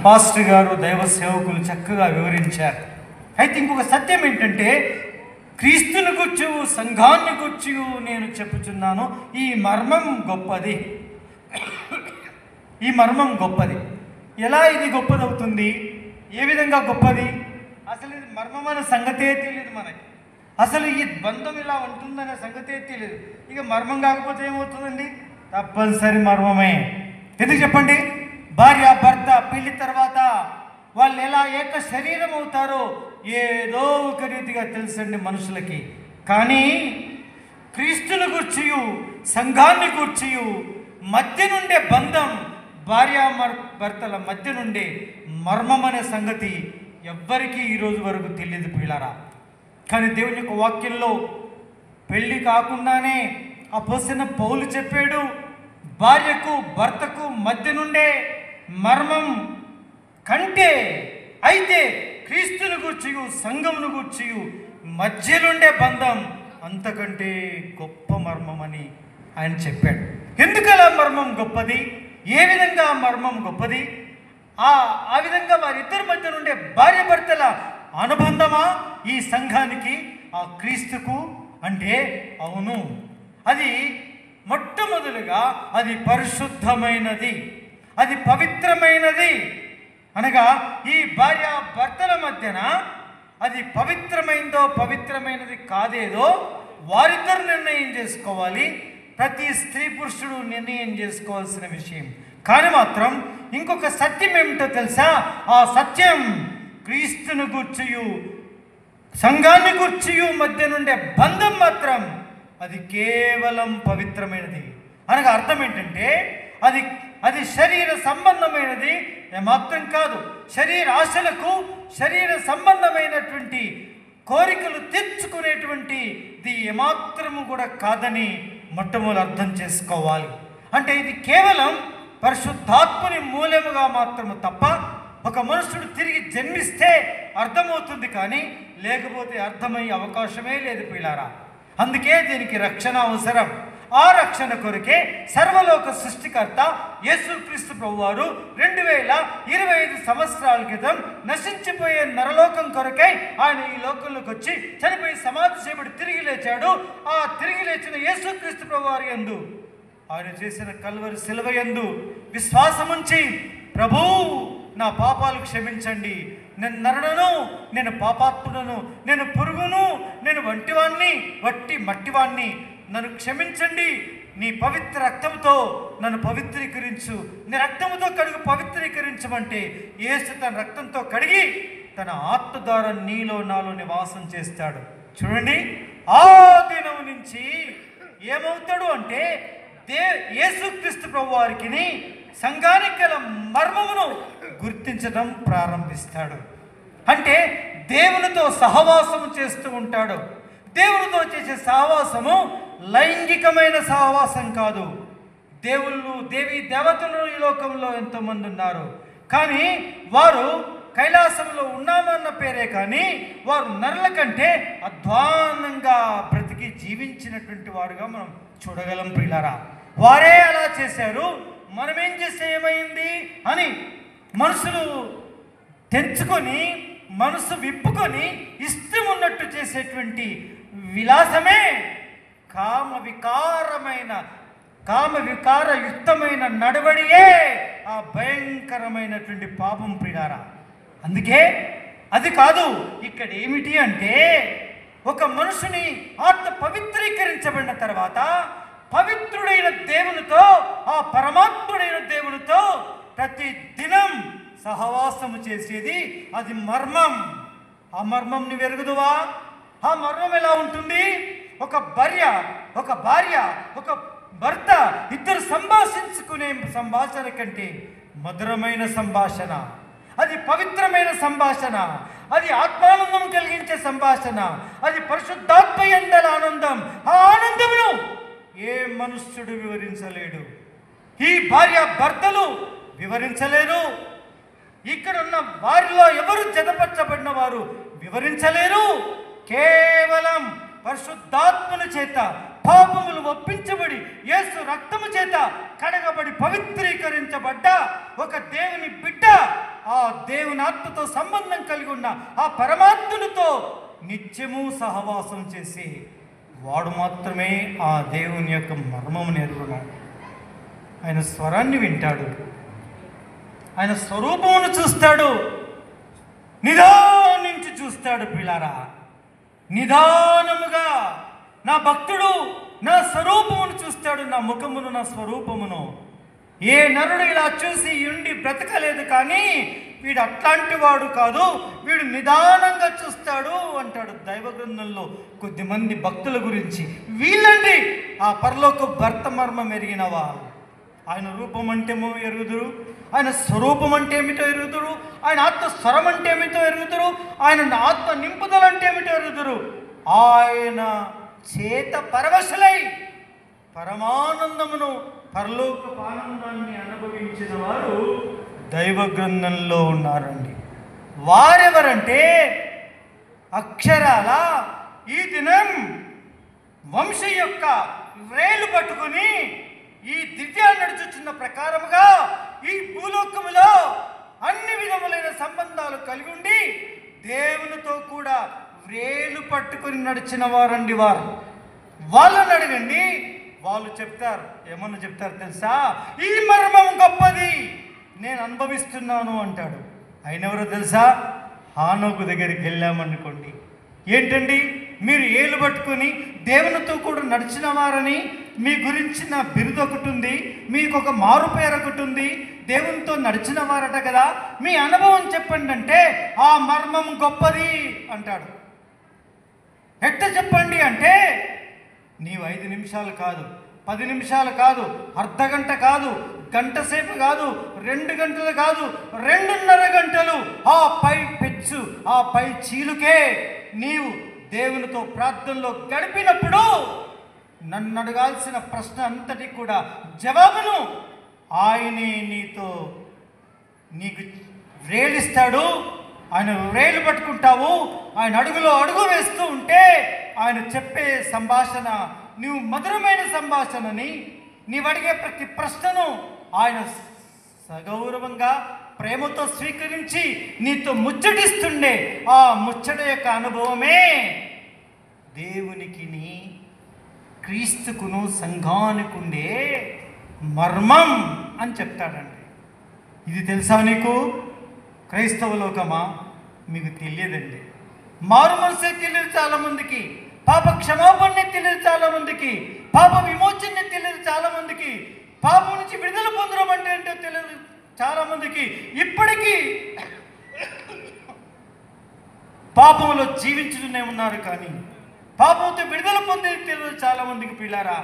Pastor గారు దైవ సేవకులు చక్కగా వివరించారు. అయితే ఇంకొక సత్యం ఏంటంటే, క్రీస్తుని గుర్చు సంఘాన్ని గుర్చు నేను చెప్పుచున్నాను, ఈ మర్మం గొప్పది. ఈ మర్మం గొప్పది. ఎలా ఇది గొప్పదవుతుంది? ఏ విధంగా గొప్పది? అసలు ఇది మర్మం అనే సంగతే తెలియదు మనకి. అసలు ఈ బంధం ఇలా ఉంటుందనే సంగతే తెలియదు. ఇక మర్మం కాకపోతే ఏమవుతుందండి? తప్పనిసరి మర్మమే. ఎందుకు చెప్పండి? భార్య భర్త పెళ్లి తర్వాత వాళ్ళు ఎలా ఏక శరీరం అవుతారో ఏదో ఒక రీతిగా తెలుసండి మనుషులకి. కానీ క్రీస్తుని గూర్చియు సంఘాన్ని గూర్చియు మధ్య నుండే బంధం, భార్య భర్తల మధ్య నుండే మర్మం అనే సంగతి ఎవ్వరికీ ఈరోజు వరకు తెలియదు పిల్లారా. కానీ దేవుని యొక్క వాక్యంలో పెళ్ళి కాకుండానే అపోస్తలుడైన పౌలు చెప్పాడు, భార్యకు భర్తకు మధ్య నుండే మర్మం కంటే అయితే క్రీస్తుని గూర్చియు సంఘమును గూర్చియు మధ్య నుండే బంధం అంతకంటే గొప్ప మర్మం అని ఆయన చెప్పాడు. ఎందుకలా మర్మం గొప్పది? ఏ విధంగా మర్మం గొప్పది? ఆ విధంగా వారిద్దరి మధ్య నుండే భార్య భర్తల అనుబంధమా ఈ సంఘానికి, ఆ క్రీస్తుకు అంటే? అవును, అది మొట్టమొదలుగా అది పరిశుద్ధమైనది, అది పవిత్రమైనది. అనగా ఈ భార్య భర్తల మధ్యన అది పవిత్రమైందో పవిత్రమైనది కాదేదో వారిద్దరు నిర్ణయం చేసుకోవాలి. ప్రతి స్త్రీ పురుషుడు నిర్ణయం చేసుకోవాల్సిన విషయం. కానీ మాత్రం ఇంకొక సత్యం ఏమిటో తెలుసా? ఆ సత్యం క్రీస్తుని గూర్చియు సంఘాన్ని గూర్చియు మధ్య నుండే బంధం మాత్రం అది కేవలం పవిత్రమైనది. అనగా అర్థం ఏంటంటే, అది శరీర సంబంధమైనది ఏమాత్రం కాదు. శరీర ఆశలకు, శరీర సంబంధమైనటువంటి కోరికలు తీర్చుకునేటువంటిది ఏమాత్రము కూడా కాదని మొట్టమొదటి అర్థం చేసుకోవాలి. అంటే ఇది కేవలం పరిశుద్ధాత్మని మూలముగా మాత్రము తప్ప ఒక మనుషుడు తిరిగి జన్మిస్తే అర్థమవుతుంది, కానీ లేకపోతే అర్థమయ్యే అవకాశమే లేదు పిల్లారా. అందుకే దీనికి రక్షణ అవసరం. ఆ రక్షణ కొరకే సర్వలోక సృష్టికర్త యేసుక్రీస్తు ప్రభువారు 2025 సంవత్సరాల క్రితం నశించిపోయే నరలోకం కొరకై ఆయన ఈ లోకంలోకి వచ్చి చనిపోయి సమాధి చేయబడి తిరిగి లేచాడు. ఆ తిరిగి లేచిన యేసుక్రీస్తు ప్రభువారి యందు, ఆయన చేసిన కల్వరి శిలువ యందు విశ్వాసముంచి, ప్రభూ నా పాపాలు క్షమించండి, నేను నరుడను, నేను పాపాత్ముడను, నేను పురుగును, నేను వట్టి మట్టివాణ్ణి, నన్ను క్షమించండి, నీ పవిత్ర రక్తంతో నన్ను పవిత్రీకరించు, నీ రక్తంతో కడుగు పవిత్రీకరించమంటే యేసు తన రక్తంతో కడిగి తన ఆత్మ ద్వారా నీలో నాలో నివాసం చేస్తాడు. చూడండి, ఆ దినం నుంచి ఏమవుతాడు అంటే యేసుక్రీస్తు ప్రభువారికి సంఘానికి గల మర్మమును గుర్తించడం ప్రారంభిస్తాడు. అంటే దేవునితో సహవాసము చేస్తూ ఉంటాడు. దేవునితో చేసే సహవాసము లైంగికమైన సహవాసం కాదు. దేవీ దేవతలు ఈ లోకంలో ఎంతోమంది ఉన్నారు, కానీ వారు కైలాసంలో ఉన్నామన్న పేరే కానీ వారు నరుల కంటే అధ్వానంగా బ్రతికి జీవించినటువంటి వారుగా మనం చూడగలం ప్రియులారా. వారే అలా చేశారు, మనమేం చేస్తే ఏమైంది అని మనసులు తెంచుకొని, మనసు విప్పుకొని ఇష్టం ఉన్నట్టు చేసేటువంటి విలాసమే కామ వికారయుక్తమైన నడవడియే ఆ భయంకరమైనటువంటి పాపం ప్రియారా. అందుకే అది కాదు. ఇక్కడ ఏమిటి అంటే, ఒక మనుషుని ఆత్మ పవిత్రీకరించబడిన తర్వాత పవిత్రుడైన దేవునితో, ఆ పరమాత్ముడైన దేవునితో ప్రతి దినం సహవాసము చేసేది అది మర్మం. ఆ మర్మం నువ్వు ఎరుగుదువా? ఆ మర్మం ఎలా ఉంటుంది? ఒక భార్య ఒక భర్త ఇద్దరు సంభాషించుకునే సంభాషణ కంటే మధురమైన సంభాషణ, అది పవిత్రమైన సంభాషణ, అది ఆత్మానందం కలిగించే సంభాషణ, అది పరిశుద్ధాత్మ యందల ఆనందం. ఆ ఆనందమును ఏ మనుష్యుడు వివరించలేడు. ఈ భార్య భర్తలు వివరించలేరు. ఇక్కడ ఉన్న వారిలో ఎవరు జతపరచబడిన వారు వివరించలేరు. కేవలం పరిశుద్ధాత్మను చేత పాపములు ఒప్పించబడి యేసు రక్తము చేత కడగబడి పవిత్రీకరించబడ్డ ఒక దేవుని బిడ్డ ఆ దేవుని ఆత్మతో సంబంధం కలిగి ఉన్న ఆ పరమాత్మలతో నిత్యము సహవాసం చేసి వాడు మాత్రమే ఆ దేవుని యొక్క మర్మమును ఎరుగును. ఆయన స్వరాన్ని వింటాడు, ఆయన స్వరూపమును చూస్తాడు, నిదానించి చూస్తాడు. పిల్లారా, నిదానముగా నా భక్తుడు నా స్వరూపమును చూస్తాడు, నా ముఖమును, నా స్వరూపమును. ఏ నరుడు ఇలా చూసి ఉండి బ్రతకలేదు, కానీ వీడు అట్లాంటి వాడు కాదు, వీడు నిదానంగా చూస్తాడు అంటాడు దైవ గ్రంథంలో కొద్దిమంది భక్తుల గురించి. వీళ్ళండి ఆ పరలోక భర్త మర్మం ఎరిగిన వారు. ఆయన రూపం అంటేమో ఎరుగుదురు, ఆయన స్వరూపం అంటే ఏమిటో ఎరుగుదురు, ఆయన ఆత్మ స్వరం అంటే ఏమిటో ఎరుగుదురు, ఆయన ఆత్మ నింపుదల అంటే ఏమిటో ఎరుగుదురు. ఆయన చేత పరవశులై పరమానందమును, పరలోకపు ఆనందాన్ని అనుభవించిన వారు దైవ గ్రంథంలో ఉన్నారండి. వారెవరంటే అక్షరాల ఈ దినం వంశ యొక్క రేలు పట్టుకుని ఈ దివ్యాన్ని నడుచుచున్న ప్రకారముగా ఈ భూలోకములో అన్ని విధములైన సంబంధాలు కలిగి ఉండి దేవునితో కూడా రేలు పట్టుకుని నడిచిన వారండి వారు. వాళ్ళని అడగండి, వాళ్ళు చెప్తారు. ఏమన్నా చెప్తారు తెలుసా? ఈ మర్మం గొప్పది, నేను అనుభవిస్తున్నాను అంటాడు. ఆయన ఎవరో తెలుసా? హానోకు దగ్గరికి వెళ్ళామనుకోండి, ఏంటండి మీరు ఏలు పట్టుకొని దేవునితో కూడా నడిచిన వారని మీ గురించి నా బిరుదు ఒకటి ఉంది, మీకు ఒక మారు పేరు ఒకటి ఉంది, దేవునితో నడిచిన వారట కదా, మీ అనుభవం చెప్పండి అంటే ఆ మర్మం గొప్పది అంటాడు. ఎట్ట చెప్పండి అంటే, నీవు 5 నిమిషాలు కాదు, 10 నిమిషాలు కాదు, అర్ధ గంట కాదు, గంట సేపు కాదు, 2 గంటలు కాదు, 2.5 గంటలు ఆ పై పెచ్చు, ఆ పై చీలుకే నీవు దేవునితో ప్రార్థనలో గడిపినప్పుడు నన్ను అడగాల్సిన ప్రశ్న అంతటి కూడా జవాబును ఆయనే నీకు రేలిస్తాడు. ఆయన రేలు పట్టుకుంటావు, ఆయన అడుగులో అడుగు వేస్తూ ఉంటే ఆయన చెప్పే సంభాషణ నువ్వు మధురమైన సంభాషణని, నీవు అడిగే ప్రతి ప్రశ్నను ఆయన సగౌరవంగా ప్రేమతో స్వీకరించి నీతో ముచ్చటిస్తుండే ఆ ముచ్చట యొక్క అనుభవమే దేవునికి క్రీస్తుకును సంఘానికి ఉండే మర్మం అని చెప్తాడండి. ఇది తెలుసా నీకు? క్రైస్తవ లోకమా? మీకు తెలియదండి. మారు మనసే తెలియదు చాలామందికి, పాప క్షమాపణనే తెలియదు చాలామందికి, పాప విమోచనే తెలియదు చాలామందికి, పాపం నుంచి విడుదల పొందడం అంటే ఏంటో తెలియదు చాలామందికి. ఇప్పటికీ పాపంలో జీవించుతూనే ఉన్నారు, కానీ పాపంతో విడుదల పొందేది తెలియదు చాలామందికి. పిల్లారా,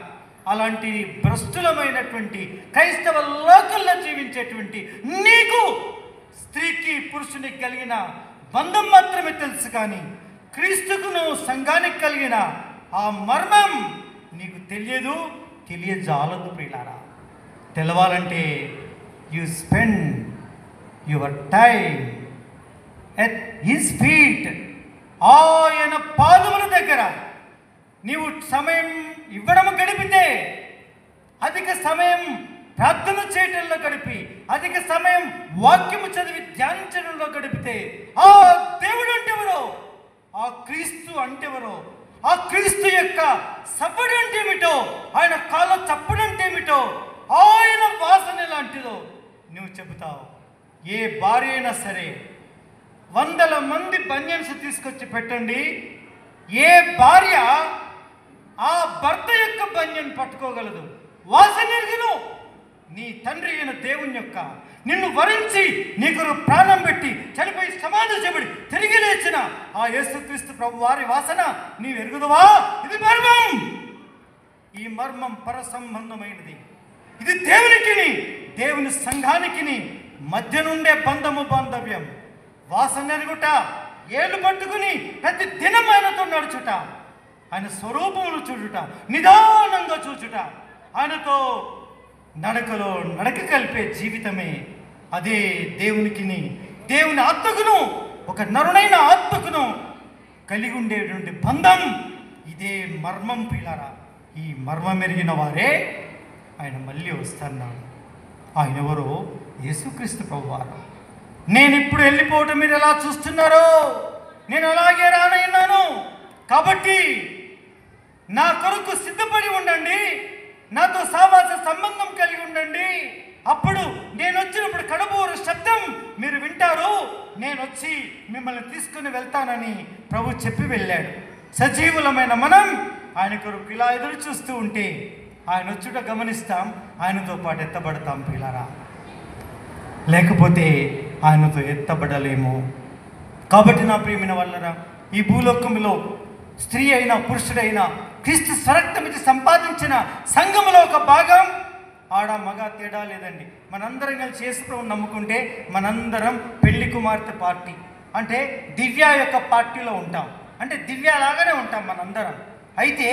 అలాంటి భ్రష్టులమైనటువంటి క్రైస్తవ లోకల్లో జీవించేటువంటి నీకు స్త్రీకి పురుషునికి కలిగిన బంధం మాత్రమే తెలుసు, కానీ క్రీస్తుకును సంఘానికి కలిగిన ఆ మర్మం నీకు తెలియజాలదు. ప్రియులారా, తెలవాలంటే you spend your time at his feet, ఆయన పాదముల దగ్గర నీవు సమయం ఇవ్వడం గడిపితే, అధిక సమయం ప్రార్థన చేయడంలో గడిపి, అధిక సమయం వాక్యము చదివి ధ్యానించడంలో గడిపితే, ఆ దేవుడు అంటేవరో, ఆ క్రీస్తు అంటేవరో, ఆ క్రీస్తు యొక్క సవ్వడి అంటే ఏమిటో, ఆయన కాళ్ళ చప్పుడు అంటే ఏమిటో, ఆయన వాసన ఎలాంటిదో నువ్వు చెబుతావు. ఏ భార్య అయినా సరే 100 మంది బన్యన్స్ తీసుకొచ్చి పెట్టండి, ఏ భార్య ఆ భర్త యొక్క బన్యన్ పట్టుకోగలదు? వాసన ఎరుగును నీ తండ్రి అయిన దేవుని యొక్క నిన్ను వరించి నీకు ప్రాణం పెట్టి చనిపోయి సమాధి చేయబడి తిరిగి లేచిన ఆ యేసుక్రీస్తు ప్రభు వారి వాసన నీవు ఎరుగుదువా? ఇది మర్మం. ఈ మర్మం పర సంబంధమైనది. ఇది దేవుని సంఘానికి మధ్య నుండే బాంధవ్యం. వాసన ఎరుగుట, ఏళ్ళు పట్టుకుని ప్రతి దినం ఆయనతో నడుచుట, ఆయన స్వరూపమును చూచుట, నిదానంగా చూచుట, ఆయనతో నడకలో నడక కలిపే జీవితమే అదే దేవుని ఆత్మకును, ఒక నరుడైన ఆత్మకును కలిగి ఉండేటువంటి బంధం. ఇదే మర్మం. పిల్లారా, ఈ మర్మం ఎరిగిన వారే ఆయన మళ్ళీ వస్తున్నాడు. ఆయన ఎవరో? యేసుక్రీస్తు ప్రభువారు. నేను ఇప్పుడు వెళ్ళిపోవటం మీరు ఎలా చూస్తున్నారో నేను అలాగే రానయ్యాను. కాబట్టి నా కొరకు సిద్ధపడి ఉండండి, నాతో సావాస సంబంధం కలిగి ఉండండి. అప్పుడు నేను వచ్చినప్పుడు కడబోరు శబ్దం మీరు వింటారు, నేను వచ్చి మిమ్మల్ని తీసుకుని వెళ్తానని ప్రభు చెప్పి వెళ్ళాడు. సజీవులమైన మనం ఆయన కొరకు ఇలా ఎదురు చూస్తూ ఉంటే ఆయన వచ్చుట గమనిస్తాం, ఆయనతో పాటు ఎత్తబడతాం పిల్లరా, లేకపోతే ఆయనతో ఎత్తబడలేము. కాబట్టి నా ప్రియమైన వాళ్ళరా, ఈ భూలోకంలో స్త్రీ అయినా పురుషుడైనా క్రీస్తు స్వరక్తమిచ్చి సంపాదించిన సంఘములో ఒక భాగం. ఆడ మగ తేడా లేదండి. మనందరం కలిసి యేసు ప్రభువుని నమ్ముకుంటే మనందరం పెళ్లి కుమార్తె పార్టీ అంటే దివ్య యొక్క పార్టీలో ఉంటాం, అంటే దివ్య లాగానే ఉంటాం మనందరం. అయితే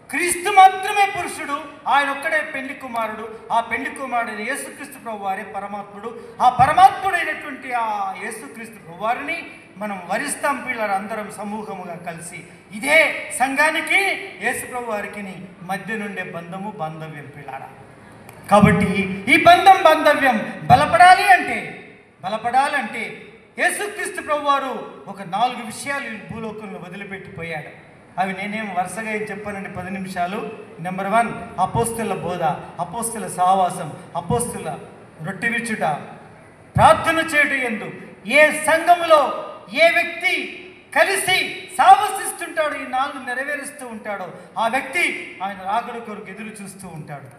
క్రీస్తు మాత్రమే పురుషుడు, ఆయన ఒక్కడే పెళ్లి కుమారుడు. ఆ పెళ్లి కుమారుడు యేసుక్రీస్తు ప్రభు వారే పరమాత్ముడు. ఆ పరమాత్ముడైనటువంటి ఆ యేసుక్రీస్తు ప్రభు వారిని మనం వరిస్తాం పిల్లలు అందరం సమూహముగా కలిసి. ఇదే సంఘానికి యేసు ప్రభు వారికి మధ్య నుండే బంధము బాంధవ్యం పిల్లారా. కాబట్టి ఈ బంధం బాంధవ్యం బలపడాలంటే యేసుక్రీస్తు ప్రభు వారు ఒక 4 విషయాలు ఈ భూలోకంలో వదిలిపెట్టిపోయాడు. అవి నేనేం వరుసగా ఏం చెప్పానండి, 10 నిమిషాలు. నెంబర్ 1 అపోస్తుల బోధ, అపోస్తుల సహవాసం, అపోస్తుల రొట్టె విచ్చుట, ప్రార్థన చేయడం. ఎందు ఏ సంఘములో ఏ వ్యక్తి కలిసి సావసిస్తుంటాడో, ఈ 4 నెరవేరుస్తూ ఉంటాడో ఆ వ్యక్తి ఆయన రాకడ కొరకు ఎదురు చూస్తూ ఉంటాడు.